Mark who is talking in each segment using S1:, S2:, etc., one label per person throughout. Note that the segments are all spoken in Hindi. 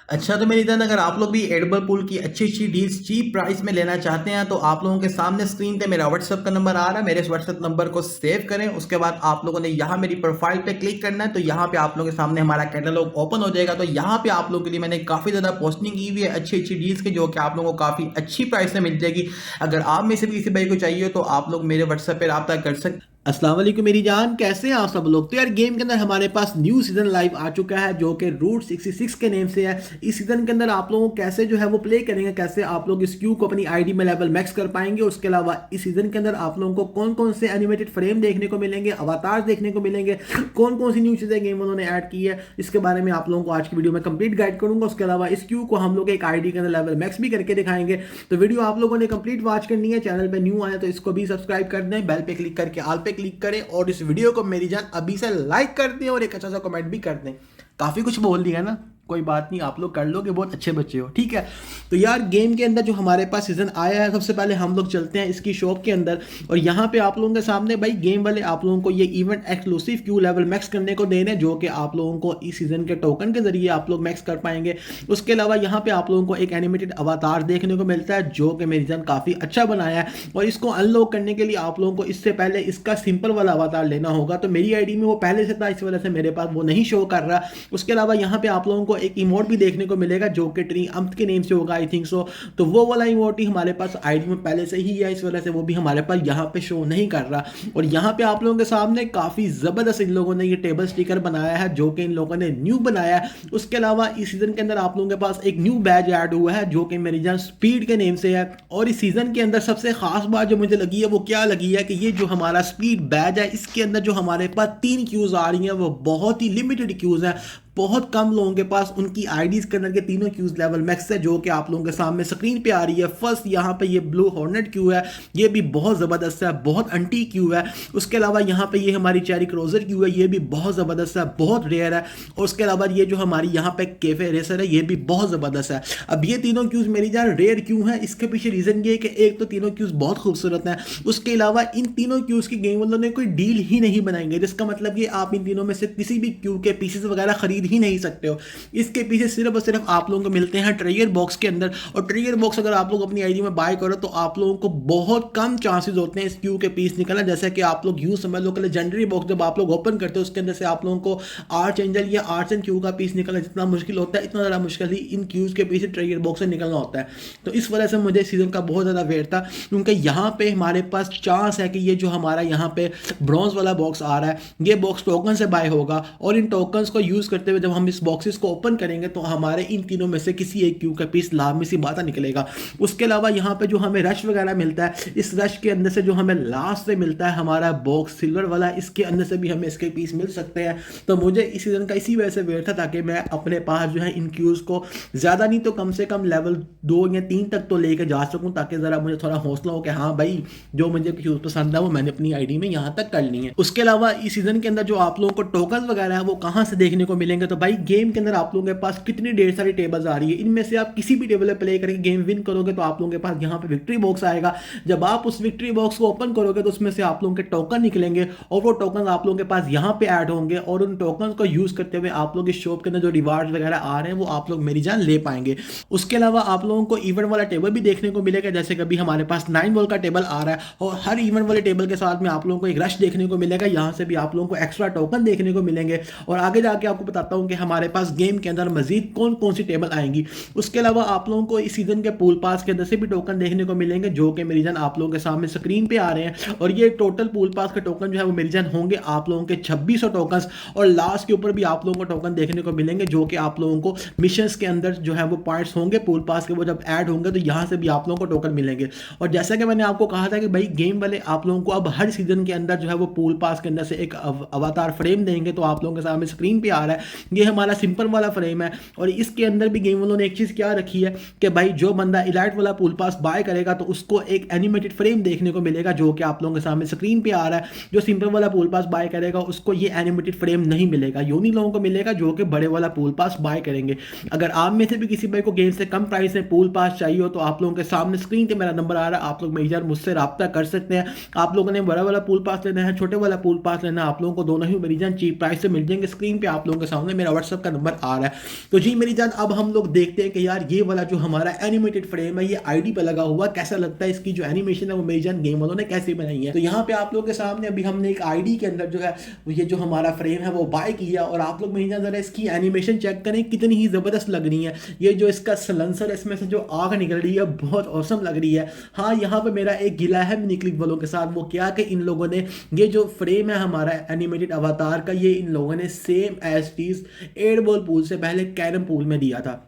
S1: अच्छा, तो मेरी जान अगर आप लोग भी एडिबल पूल की अच्छी-अच्छी डील्स चीप प्राइस में लेना चाहते हैं, तो आप लोगों के सामने स्क्रीन पे मेरा व्हाट्सएप का नंबर आ रहा है। मेरे इस व्हाट्सएप नंबर को सेव करें। उसके बाद आप लोगों ने यहाँ मेरी प्रोफाइल पे क्लिक करना है, तो यहाँ पे आप लोगों के सामने हमारा कैटलॉग ओपन हो जाएगा। तो यहाँ पे आप लोगों के लिए मैंने काफ़ी ज़्यादा पोस्टिंग की हुई है अच्छी-अच्छी डील्स की, जो कि आप लोगों को काफ़ी अच्छी प्राइस में मिल जाएगी। अगर आप में से भी किसी भाई को चाहिए, तो आप लोग मेरे व्हाट्सएप पे राब्ता कर सकते।
S2: अस्सलाम वालेकुम मेरी जान, कैसे हैं आप सब लोग। तो यार गेम के अंदर हमारे पास न्यू सीजन लाइव आ चुका है जो कि रूट 66 के नेम से है। इस सीजन के अंदर आप लोगों को कैसे जो है वो प्ले करेंगे, कैसे आप लोग इस क्यू को अपनी आईडी में लेवल मैक्स कर पाएंगे। उसके अलावा इस सीजन के अंदर आप लोगों को कौन कौन से एनिमेटेड फ्रेम देखने को मिलेंगे, अवतार देखने को मिलेंगे, कौन कौन सी न्यू चीज़ें गेम उन्होंने ऐड की है, इसके बारे में आप लोगों को आज की वीडियो में कंप्लीट गाइड करूंगा। उसके अलावा इस क्यू को हम लोग एक आईडी के अंदर लेवल मैक्स भी करके दिखाएंगे। तो वीडियो आप लोगों ने कंप्लीट वॉच करनी है। चैनल पे न्यू आया तो इसको भी सब्सक्राइब कर दें, बेल पे क्लिक करके ऑल पे क्लिक करें और इस वीडियो को मेरी जान अभी से लाइक कर दें और एक अच्छा सा कमेंट भी कर दें। काफी कुछ बोल दिया ना, कोई बात नहीं, आप लोग कर लोगे, बहुत अच्छे बच्चे हो, ठीक है। तो यार गेम के अंदर जो हमारे पास सीजन आया है, सबसे पहले हम लोग चलते हैं इसकी शॉप के अंदर और यहाँ पे आप लोगों के सामने भाई गेम वाले आप लोगों को ये event exclusive Q level max करने को दे रहे हैं, जो कि आप लोगों को इस सीजन के टोकन के जरिए आप लोग मैक्स कर पाएंगे। उसके अलावा यहाँ पे आप लोगों को एक एनिमेटेड अवतार देखने को मिलता है जो कि मेरी जान काफी अच्छा बनाया है और इसको अनलॉक करने के लिए आप लोगों को इससे पहले इसका सिंपल वाला अवतार लेना होगा। तो मेरी आईडी में वो पहले से था, इस वजह से मेरे पास वो नहीं शो कर रहा। उसके अलावा यहाँ पे आप लोगों को एक इमोट भी देखने को मिलेगा जो कि ट्री अम्प के नेम से होगा, आई थिंक सो। तो वो वाला इमोट ही हमारे पास आईडी में पहले से ही है, इस वजह से वो भी हमारे पास यहाँ पे शो नहीं कर रहा। और यहाँ पे आप लोगों के सामने काफी जबरदस्त इन लोगों ने ये टेबल स्टिकर बनाया है जो कि इन लोगों ने न्यू बनाया है। उसके अलावा इस सीजन के अंदर आप लोगों के पास एक न्यू बैज ऐड हुआ है जो कि मेरी जान स्पीड के नेम से है। और इस सीजन के अंदर सबसे खास बात जो मुझे लगी है वो क्या लगी है कि ये जो हमारा स्पीड बैज है, इसके अंदर जो हमारे पास 3 क्यूज आ रही हैं वो बहुत ही लिमिटेड क्यूज हैं। बहुत कम लोगों के पास उनकी आईडीज के अंदर के तीनों क्यूज लेवल मैक्स है, जो कि आप लोगों के सामने स्क्रीन पे आ रही है। फर्स्ट यहाँ पे ये ब्लू हॉर्नेट क्यू है, ये भी बहुत जबरदस्त है, बहुत अंटी क्यू है। उसके अलावा यहाँ पे ये हमारी चेरी क्रोजर क्यू है, ये भी बहुत जबरदस्त है, बहुत रेयर है। और उसके अलावा ये जो हमारी यहाँ पे कैफे रेसर है, ये भी बहुत जबरदस्त है। अब ये तीनों क्यूज मेरी जान रेयर क्यों है, इसके पीछे रीजन ये है कि एक तो तीनों क्यूज बहुत खूबसूरत है, उसके अलावा इन तीनों क्यूज की गेम वालों ने कोई डील ही नहीं बनाएंगे, जिसका मतलब ये आप इन तीनों में से किसी भी क्यू के पीसेस वगैरह खरीद ही नहीं सकते हो। इसके पीछे सिर्फ और सिर्फ आप लोगों को मिलते हैं ट्रेजर बॉक्स के अंदर। और ट्रेजर बॉक्स अगर आप लोग अपनी आईडी में बाय करो तो आप लोगों को बहुत कम चांसेस होते हैं इस क्यू के पीस निकलना। जैसे कि आप लोग यूं समझ लो कि लेजेंडरी बॉक्स जब आप लोग ओपन करते हो उसके अंदर से आप लोगों को आर्च एंजल या आर्च एंड क्यू का पीस निकलना जितना मुश्किल होता है, इतना ज़्यादा मुश्किल ही इन क्यूज के पीछे ट्रेजर बॉक्स से निकलना होता है। तो इस वजह से मुझे सीजन का बहुत ज़्यादा वेट था, क्योंकि यहाँ पे हमारे पास चांस है कि ये जो हमारा यहाँ पे ब्रॉन्ज वाला बॉक्स आ रहा है, ये बॉक्स टोकन से बाय होगा और इन टोकन्स को यूज करते हुए जब हम इस बॉक्सेस को ओपन करेंगे तो हमारे इन तीनों में से किसी एक क्यू का पीस लाभ सी बात निकलेगा। उसके अलावा यहाँ पे जो हमें रश वगैरह मिलता है, इस रश के अंदर से जो हमें लास्ट से मिलता है हमारा बॉक्स सिल्वर वाला, इसके अंदर से भी हमें इसके पीस मिल सकते हैं। तो मुझे इस सीजन का इसी वजह से वेट था ताकि मैं अपने पास जो है इन क्यूज को ज़्यादा नहीं तो कम से कम लेवल 2 या 3 तक तो लेके जा सकूँ, ताकि ज़रा मुझे थोड़ा हौसला हो कि हाँ भाई जो मुझे क्यूज पसंद है वो मैंने अपनी आईडी में यहाँ तक कर ली है। उसके अलावा इस सीजन के अंदर जो आप लोगों को टोकन वगैरह है वो कहाँ से देखने को मिलेंगे, तो भाई गेम के अंदर आप लोगों के पास कितनी ढेर सारी टेबल्स आ रही है, इनमें से आप किसी भी टेबल पे प्ले करके गेम विन करोगे तो आप लोगों के पास यहाँ पे विक्ट्री बॉक्स आएगा। जब आप उस विक्ट्री बॉक्स को ओपन करोगे तो उसमें से आप लोगों के टोकन निकलेंगे और वो टोकन आप लोगों के पास यहाँ पे ऐड होंगे और उन टोकन को यूज करते हुए आप लोग इस शॉप के अंदर जो रिवार्ड वगैरह आ रहे हैं वो आप लोग मेरी जान ले पाएंगे। उसके अलावा आप लोगों को इवेंट वाला टेबल भी देखने को मिलेगा, जैसे कभी हमारे पास 9 बॉल का टेबल आ रहा है और हर इवेंट वाले टेबल के साथ में आप लोगों को एक रश देखने को मिलेगा, यहाँ से भी आप लोगों को एक्स्ट्रा टोकन देखने को मिलेंगे। और आगे जाके आपको बताता हूँ कि हमारे पास गेम के अंदर मजीद कौन कौन सी टेबल आएंगी। उसके अलावा आप लोगों को इस सीजन के पूल पास के अंदर से भी टोकन देखने को मिलेंगे, जो कि मेरी जान आप लोगों के सामने स्क्रीन पे आ रहे हैं। और ये टोटल पूल पास के टोकन जो है वो मेरी जान होंगे आप लोगों के 2600 टोकन। और लास्ट के ऊपर भी आप लोगों को टोकन देखने को मिलेंगे, जो कि आप लोगों को मिशंस के अंदर जो है वो पॉइंट्स होंगे पूल पास के, वो जब ऐड होंगे तो यहाँ से भी आप लोगों को टोकन मिलेंगे। और जैसा कि मैंने आपको कहा था कि भाई गेम वाले आप लोगों को अब हर सीजन के अंदर जो है वो पूल पास के अंदर से एक अवतार फ्रेम देंगे, तो आप लोगों के सामने स्क्रीन पे आ रहा है ये हमारा सिंपल वाला फ्रेम है। और इसके अंदर भी गेम वालों ने एक चीज़ क्या रखी है कि भाई जो बंदा इलाइट वाला पूल पास बाय करेगा तो उसको एक एनिमेटेड फ्रेम देखने को मिलेगा, जो कि आप लोगों के सामने स्क्रीन पे आ रहा है। जो सिंपल वाला पूल पास बाय करेगा उसको ये एनिमेटेड फ्रेम नहीं मिलेगा, यूनी लोगों को मिलेगा जो कि बड़े वाला पूल पास बाय करेंगे। अगर आप में से भी किसी भाई को गेम से कम प्राइस में पूल पास चाहिए हो तो आप लोगों के सामने स्क्रीन पे मेरा नंबर आ रहा है, आप लोग मेरी जान मुझसे रब्ता कर सकते हैं। आप लोगों ने बड़ा वाला पूल पास लेना है, छोटे वाला पूल पास लेना है, आप लोगों को दोनों ही मेरी जान चीप प्राइस से मिल जाएंगे। स्क्रीन पे आप लोगों के सामने सामने मेरा व्हाट्सअप का नंबर आ रहा है। तो जी मेरी जान, अब हम लोग देखते हैं कि यार ये वाला जो हमारा एनिमेटेड फ्रेम है ये आईडी पे लगा हुआ कैसा लगता है, इसकी जो एनिमेशन है वो मेरी जान गेम वालों ने कैसे बनाई है। तो यहाँ पे आप लोगों के सामने अभी हमने एक आईडी के अंदर जो है ये जो हमारा फ्रेम है वो बाय किया, और आप लोग मेरी जान जरा इसकी एनिमेशन चेक करें कितनी ही जबरदस्त लग रही है। ये जो इसका सलेंसर है, इसमें से जो आग निकल रही है बहुत औसम लग रही है। हाँ, यहाँ पे मेरा एक गिला है मिनी क्लिक वालों के साथ, वो क्या कि इन लोगों ने ये जो फ्रेम है हमारा एनिमेटेड अवतार का, ये इन लोगों ने सेम एज टीज 8 बॉल पूल से पहले कैरम पूल में दिया था,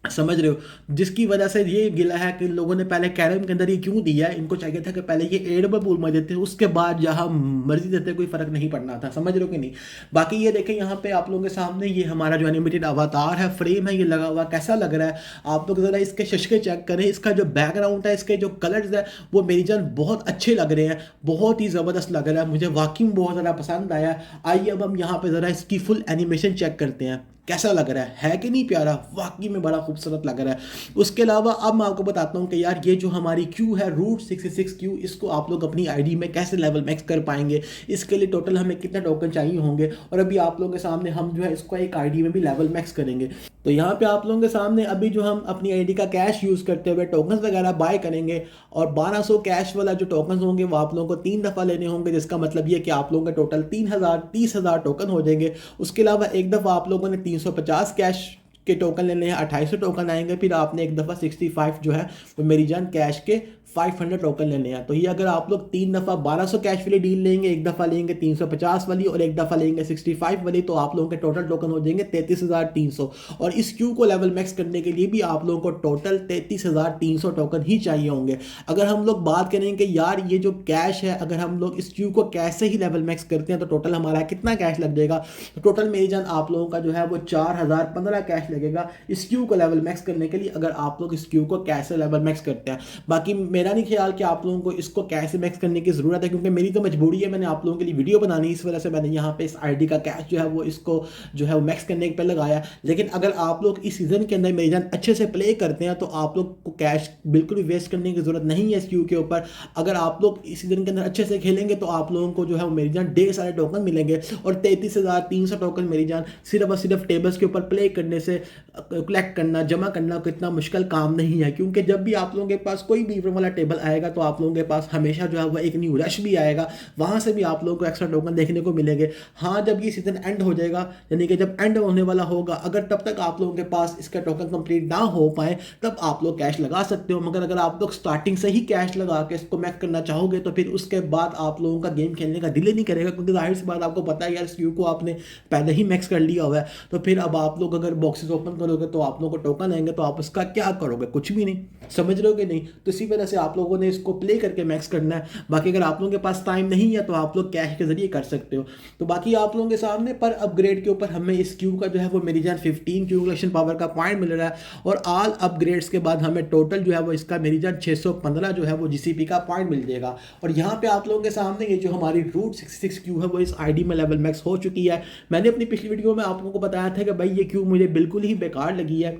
S2: समझ रहे हो, जिसकी वजह से ये गिला है कि लोगों ने पहले कैरम के अंदर ये क्यों दिया है। इनको चाहिए था कि पहले ये 8 बॉल पूल में देते, उसके बाद जहां मर्जी देते, कोई फर्क नहीं पड़ना था, समझ रहे हो कि नहीं। बाकी ये देखें यहाँ पे आप लोगों के सामने ये हमारा जो एनिमेटेड अवतार है फ्रेम है ये लगा हुआ कैसा लग रहा है। आप लोग जरा इसके शशके चेक करें, इसका जो बैकग्राउंड है, इसके जो कलर्स है वो मेरी जान बहुत अच्छे लग रहे हैं, बहुत ही ज़बरदस्त लग रहा है, मुझे वाकई में बहुत ज़्यादा पसंद आया। आइए अब हम यहाँ पे ज़रा इसकी फुल एनिमेशन चेक करते हैं कैसा लग रहा है कि नहीं प्यारा, वाकई में बड़ा खूबसूरत लग रहा है। उसके अलावा अब मैं आपको बताता हूँ कि यार ये जो हमारी क्यू है रूट 66 क्यू, इसको आप लोग अपनी आईडी में कैसे लेवल मैक्स कर पाएंगे, इसके लिए टोटल हमें कितने टोकन चाहिए होंगे, और अभी आप लोगों के सामने हम जो है इसको एक आईडी में भी लेवल मैक्स करेंगे। तो यहाँ पे आप लोगों के सामने अभी जो हम अपनी आईडी का कैश यूज़ करते हुए टोकन्स वगैरह बाय करेंगे, और 1200 कैश वाला जो टोकन्स होंगे वो आप लोगों को 3 दफ़ा लेने होंगे, जिसका मतलब ये कि आप लोगों के टोटल 30,000 टोकन हो जाएंगे। उसके अलावा एक दफ़ा आप लोगों ने 350 कैश के टोकन लेने हैं, 2800 टोकन आएंगे, फिर आपने एक दफ़ा 65 जो है वो मेरी जान कैश के 500 टोकन लेने हैं। तो ये अगर आप लोग 3 दफ़ा 1200 कैश वाली डील लेंगे, एक दफ़ा लेंगे 350 वाली और एक दफ़ा लेंगे 65 वाली, तो आप लोगों के टोटल टोकन हो जाएंगे 33,300। और इस क्यू को लेवल मैक्स करने के लिए भी आप लोगों को टोटल 33,300 टोकन ही चाहिए होंगे। अगर हम लोग बात करें कि यार ये जो कैश है, अगर हम लोग इस क्यू को कैश से ही लेवल मैक्स करते हैं तो टोटल हमारा कितना कैश लग जाएगा, तो टोटल मेरी जान आप लोगों का जो है वो 4,015 कैश लगेगा इस क्यू को लेवल मैक्स करने के लिए, अगर आप लोग इस क्यू को कैश से लेवल मैक्स करते हैं। बाकी मेरा नहीं ख्याल कि आप लोगों को इसको कैश मैक्स करने की ज़रूरत है, क्योंकि मेरी तो मजबूरी है, मैंने आप लोगों के लिए वीडियो बनानी, इस वजह से मैंने यहाँ पे इस आईडी का कैश जो है वो इसको जो है वो मैक्स करने पे लगाया। लेकिन अगर आप लोग इस सीज़न के अंदर मेरी जान अच्छे से प्ले करते हैं तो आप लोग को कैश बिल्कुल भी वेस्ट करने की ज़रूरत नहीं है इस क्यू के ऊपर। अगर आप लोग इस सीज़न के अंदर अच्छे से खेलेंगे तो आप लोगों को जो है वो मेरी जान ढेर सारे टोकन मिलेंगे, और 33,300 टोकन मेरी जान सिर्फ और सिर्फ टेबल्स के ऊपर प्ले करने से कलेक्ट करना, जमा करना कितना मुश्किल काम नहीं है। क्योंकि जब भी आप लोगों के पास कोई भी वाला टेबल आएगा तो आप लोगों के पास हमेशा जो है वो एक न्यू रश भी आएगा, वहाँ से भी आप लोगों को एक्स्ट्रा टोकन देखने को मिलेंगे। हाँ, जब ये सीजन एंड हो जाएगा, यानी कि जब एंड होने वाला होगा, अगर तब तक आप लोगों के पास इसका टोकन कंप्लीट ना हो पाए तब आप लोग कैश लगा सकते हो। मगर अगर आप लोग स्टार्टिंग से ही कैश लगा के इसको मैक्स करना चाहोगे तो फिर उसके बाद आप लोगों का गेम खेलने का दिल ही नहीं करेगा, क्योंकि जाहिर सी बात आपको पता है यार इस क्यू को आपने पहले ही मैक्स कर लिया हुआ है। तो फिर अब आप लोग अगर बॉक्सेस ओपन करोगे तो आप लोगों को टोकन आएंगे, तो आप उसका क्या करोगे, कुछ भी नहीं, समझ रहे हो कि नहीं। तो इसी वजह से आप लोगों ने इसको प्ले करके मैक्स करना है। बाकी अगर आप लोगों के पास टाइम नहीं है तो आप लोग कैश के जरिए कर सकते हो। तो बाकी आप लोगों के सामने पर अपग्रेड के ऊपर हमें इस क्यू का जो है वो मेरी जान 15 क्यू कलेक्शन पावर का पॉइंट मिल रहा है, और ऑल अपग्रेड्स के बाद हमें टोटल जो है वो इसका मेरी जान 615 जो है वो जीसीपी का पॉइंट मिल जाएगा। और यहाँ पे आप लोगों के सामने ये जो हमारी रूट 66 क्यू है वो इस आईडी में लेवल मैक्स हो चुकी है। मैंने अपनी पिछली वीडियो में आप लोगों को बताया था कि भाई ये क्यू मुझे बिल्कुल ही बेकार लगी है,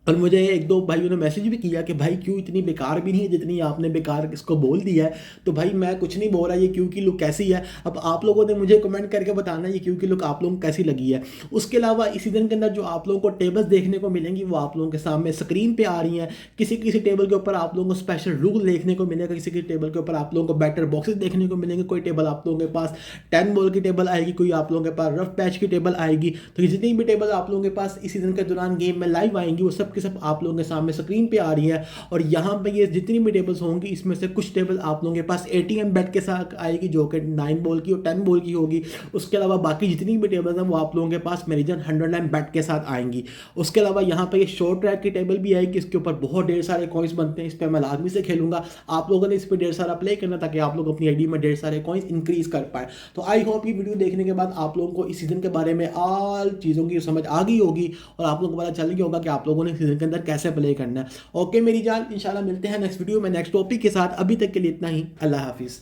S2: और मुझे एक दो भाइयों ने मैसेज भी किया कि भाई क्यों इतनी बेकार भी नहीं है जितनी आपने बेकार इसको बोल दिया है। तो भाई मैं कुछ नहीं बोल रहा, ये क्यों की लुक कैसी है अब आप लोगों ने मुझे कमेंट करके बताना ये क्यों की लुक आप लोगों को कैसी लगी है। उसके अलावा इस सीजन के अंदर जो आप लोगों को टेबल्स देखने को मिलेंगी वो आप लोगों के सामने स्क्रीन पे आ रही हैं। किसी किसी टेबल के ऊपर आप लोगों को स्पेशल रूल देखने को मिलेगा, किसी किसी टेबल के ऊपर आप लोगों को बैटर बॉक्सेस देखने को मिलेंगे, कोई टेबल आप लोगों के पास 10 बॉल की टेबल आएगी, कोई आप लोगों के पास रफ पैच की टेबल आएगी। तो जितनी भी टेबल आप लोगों के पास इस सीजन के दौरान गेम में लाइव आएंगी वो सब के सब आप लोगों के सामने स्क्रीन पे आ रही है। और यहाँ पे ये जितनी भी टेबल्स होंगी इसमें से कुछ टेबल आप लोगों के पास एटीएम बैट के साथ आएगी जो कि 9 बॉल की और 10 बॉल की होगी। उसके अलावा बाकी जितनी भी टेबल्स हैं वो आप लोगों के पास मेरी जान 100 लाइन बैट के साथ आएंगी। उसके अलावा यहाँ पे ये शॉर्ट ट्रैक की टेबल भी आएगी, इसके ऊपर बहुत ढेर सारे कॉइन्स बनते हैं, इस पर मैं लाजमी से खेलूंगा। आप लोगों ने इस पर ढेर सारा प्ले करना ताकि आप लोग अपनी आईडी में ढेर सारे कॉइन्स इंक्रीज कर पाए। तो आई होप ये वीडियो देखने के बाद आप लोगों को इस सीजन के बारे में ऑल चीज़ों की समझ आ गई होगी और आप लोगों को पता चल गया होगा कि आप लोगों ने सीजन के अंदर कैसे प्ले करना है। ओके मेरी जान, इंशाल्लाह मिलते हैं नेक्स्ट वीडियो में नेक्स्ट टॉपिक के साथ। अभी तक के लिए इतना ही, अल्लाह हाफिज़।